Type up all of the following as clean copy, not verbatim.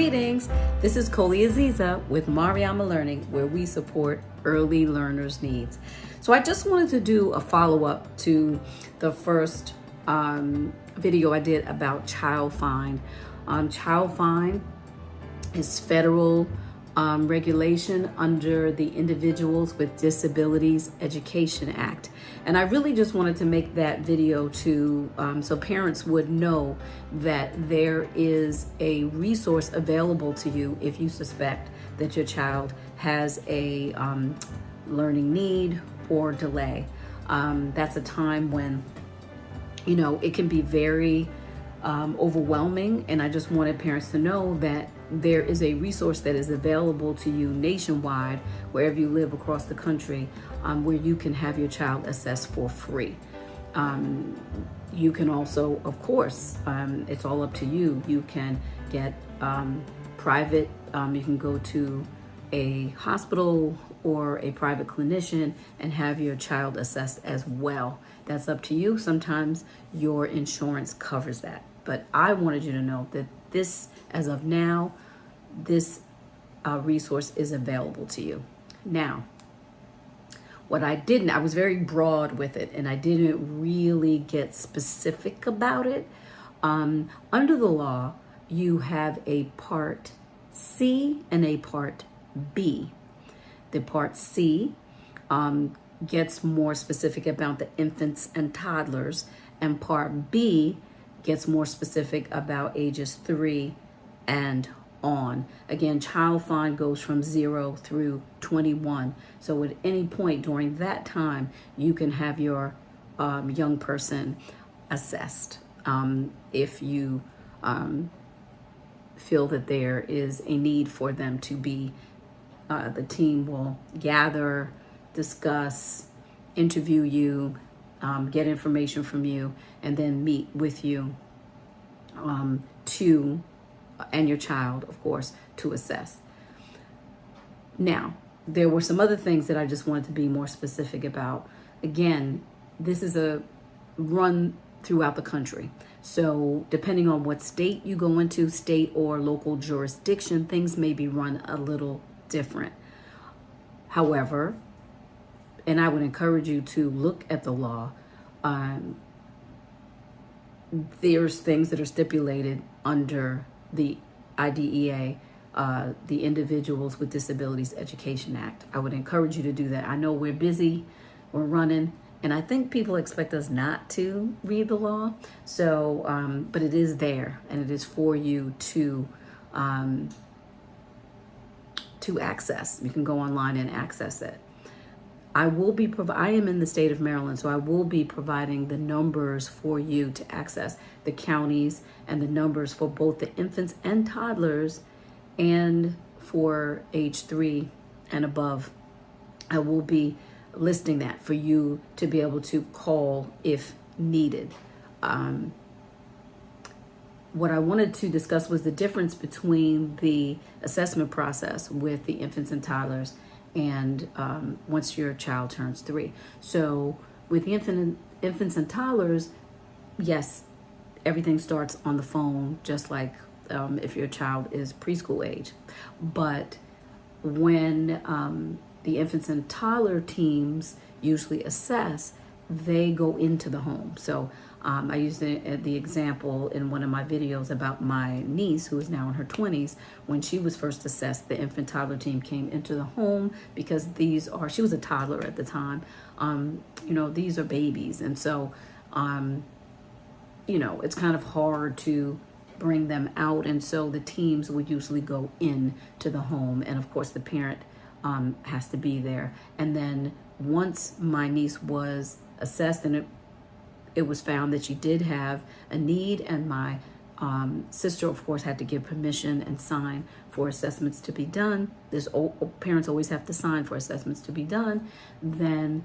Greetings. This is Colie Aziza with Mariama Learning, where we support early learners' needs. So I just wanted to do a follow-up to the first video I did about child fine. Child fine is federal regulation under the Individuals with Disabilities Education Act. And I really just wanted to make that video to so parents would know that there is a resource available to you if you suspect that your child has a learning need or delay. That's a time when, you know, it can be very overwhelming, and I just wanted parents to know that there is a resource that is available to you nationwide, wherever you live across the country, where you can have your child assessed for free. You can also, of course, it's all up to you. You can get private, you can go to a hospital or a private clinician and have your child assessed as well. That's up to you. Sometimes your insurance covers that. But I wanted you to know that this, as of now, this resource is available to you. Now, what I didn't, I was very broad with it, and I didn't really get specific about it. Under the law, you have a Part C and a Part B. The Part C gets more specific about the infants and toddlers, and Part B gets more specific about ages 3 and on. Again, child fine goes from 0 through 21. So at any point during that time, you can have your young person assessed. If you feel that there is a need for them to be, the team will gather, discuss, interview you, get information from you, and then meet with you and your child, of course, to assess. Now, there were some other things that I just wanted to be more specific about. Again, this is a run throughout the country. So depending on what state you go into, state or local jurisdiction, things may be run a little different. However, and I would encourage you to look at the law. There's things that are stipulated under the IDEA, the Individuals with Disabilities Education Act. I would encourage you to do that. I know we're busy, we're running, and I think people expect us not to read the law. So, but it is there, and it is for you to access. You can go online and access it. I am in the state of Maryland, so I will be providing the numbers for you to access, the counties and the numbers for both the infants and toddlers and for age 3 and above. I will be listing that for you to be able to call if needed. What I wanted to discuss was the difference between the assessment process with the infants and toddlers and once your child turns 3. So with the infants and toddlers, yes, everything starts on the phone, just like if your child is preschool age. But when the infants and toddler teams usually assess, they go into the home. So I used the example in one of my videos about my niece, who is now in her 20s. When she was first assessed, the infant toddler team came into the home because she was a toddler at the time. These are babies. And so, it's kind of hard to bring them out. And so the teams would usually go in to the home. And of course, the parent has to be there. And then once my niece was assessed and it was found that she did have a need, and my sister, of course, had to give permission and sign for assessments to be done. Parents always have to sign for assessments to be done. Then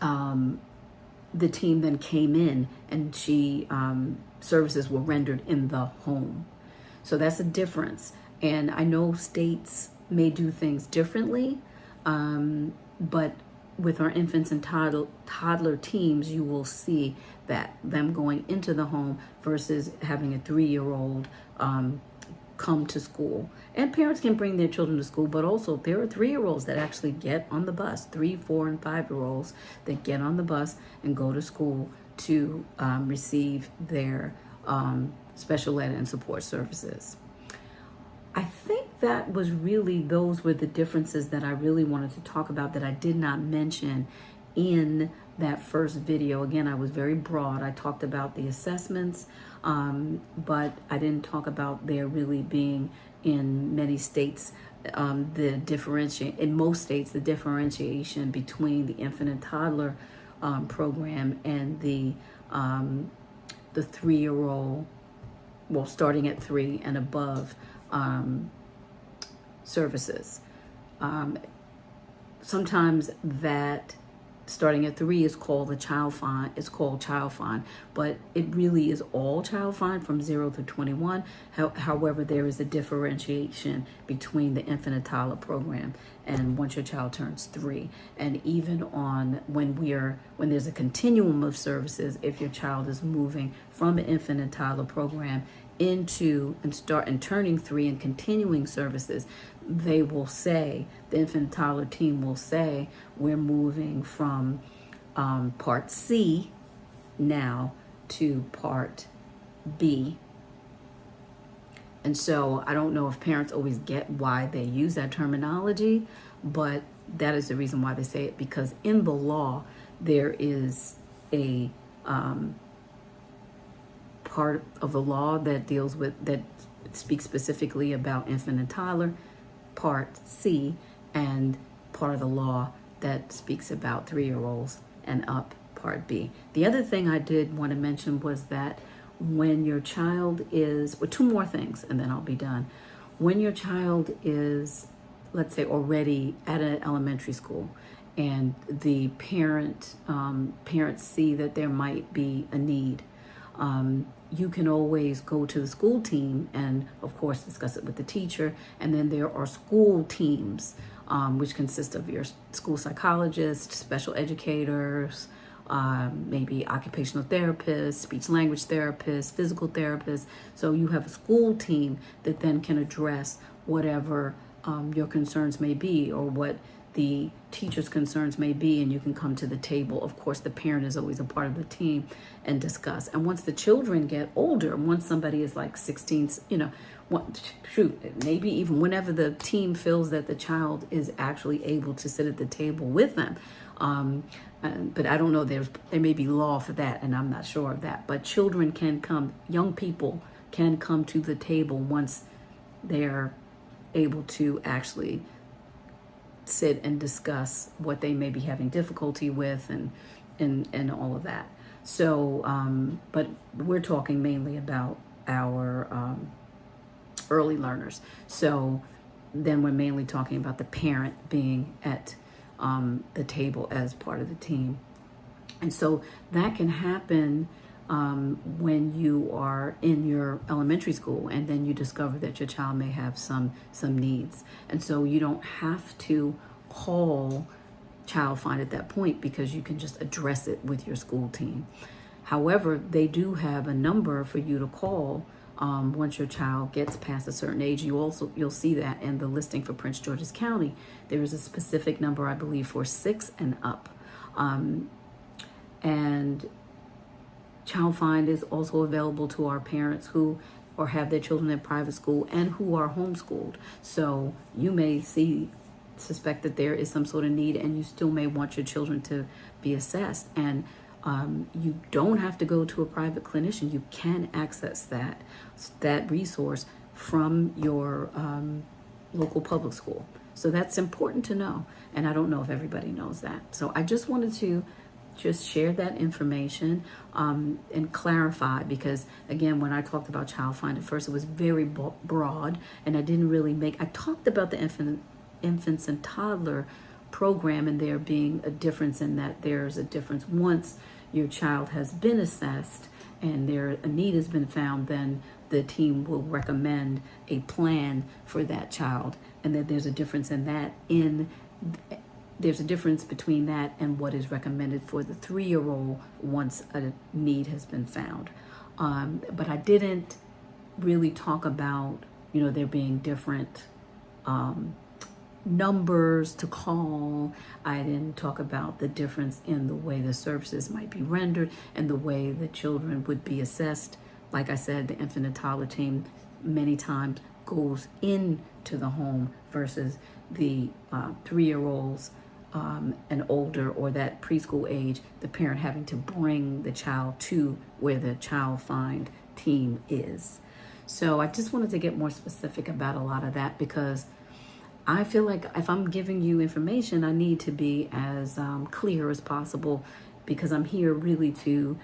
the team then came in, and services were rendered in the home. So that's a difference. And I know states may do things differently, but with our infants and toddler teams, you will see that them going into the home versus having a 3-year-old come to school. And parents can bring their children to school, but also there are 3-year-olds that actually get on the bus, 3, 4, and 5-year-olds that get on the bus and go to school to receive their special ed and support services. I think those were the differences that I really wanted to talk about that I did not mention in that first video. Again, I was very broad. I talked about the assessments, but I didn't talk about there really being in many states in most states the differentiation between the infant and toddler program and the 3-year-old, well, starting at 3 and above services. Sometimes that starting at 3 is called the child fine. It's called child fine, but it really is all child fine from 0 to 21. However, there is a differentiation between the infant and toddler program and once your child turns 3, and even on when there's a continuum of services, if your child is moving from an infant and toddler program into and turning 3 and continuing services, they will say, the infant and toddler team will say, we're moving from part C now to part B. And so I don't know if parents always get why they use that terminology, but that is the reason why they say it, because in the law there is a part of the law that speaks specifically about infant and toddler, part C, and part of the law that speaks about 3-year-olds and up, part B. The other thing I did want to mention was that when your child is, well, 2 more things and then I'll be done. When your child is, let's say, already at an elementary school and the parents see that there might be a need, you can always go to the school team and, of course, discuss it with the teacher. And then there are school teams, which consist of your school psychologist, special educators, maybe occupational therapists, speech language therapists, physical therapists. So you have a school team that then can address whatever your concerns may be or what the teacher's concerns may be, and you can come to the table. Of course, the parent is always a part of the team and discuss. And once the children get older, once somebody is like 16, maybe even whenever the team feels that the child is actually able to sit at the table with them. But I don't know, there may be law for that, and I'm not sure of that. But children can come, young people can come to the table once they're able to actually sit and discuss what they may be having difficulty with and all of that. So, but we're talking mainly about our early learners. So then we're mainly talking about the parent being at the table as part of the team. And so that can happen when you are in your elementary school and then you discover that your child may have some needs. And so you don't have to call child find at that point because you can just address it with your school team. However, they do have a number for you to call once your child gets past a certain age. You'll see that in the listing for Prince George's County. There is a specific number, I believe, for 6 and up. And Child Find is also available to our parents who or have their children in private school and who are homeschooled. So you may suspect that there is some sort of need, and you still may want your children to be assessed. And you don't have to go to a private clinician. You can access that resource from your local public school. So that's important to know. And I don't know if everybody knows that. So I just wanted to just share that information and clarify, because again, when I talked about Child Find at first, it was very broad, and I didn't really I talked about the infants and toddler program, and there being a difference in that there's a difference. Once your child has been assessed and a need has been found, then the team will recommend a plan for that child, and that there's a difference in that there's a difference between that and what is recommended for the 3-year-old once a need has been found. But I didn't really talk about, there being different numbers to call. I didn't talk about the difference in the way the services might be rendered and the way the children would be assessed. Like I said, the infant and toddler team many times goes into the home versus the 3-year-olds and older, or that preschool age, the parent having to bring the child to where the child find team is. So I just wanted to get more specific about a lot of that, because I feel like if I'm giving you information, I need to be as clear as possible, because I'm here really to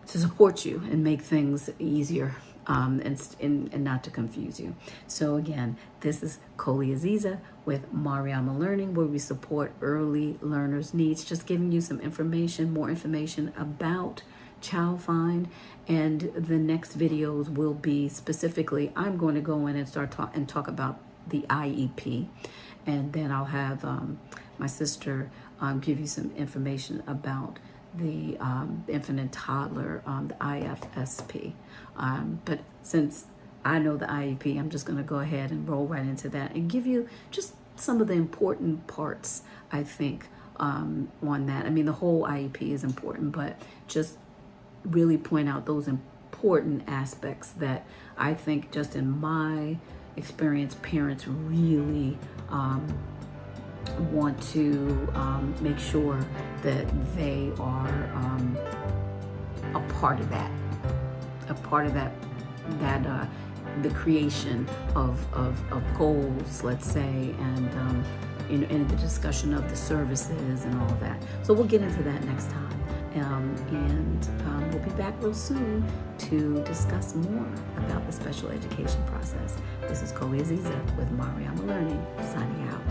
support you and make things easier and not to confuse you. So again, this is Colie Aziza with Mariama Learning, where we support early learners' needs, just giving you some information, more information about Child Find. And the next videos will be specifically, I'm going to go in and talk about the IEP, and then I'll have my sister give you some information about the infant and toddler, the IFSP. But since I know the IEP, I'm just going to go ahead and roll right into that and give you just some of the important parts, I think, on that. I mean, the whole IEP is important, but just really point out those important aspects that I think, just in my experience, parents really want to make sure that they are a part of that, the creation of goals, let's say, and in the discussion of the services and all of that. So we'll get into that next time, and we'll be back real soon to discuss more about the special education process. This is Colie Aziza with Mariama Learning, signing out.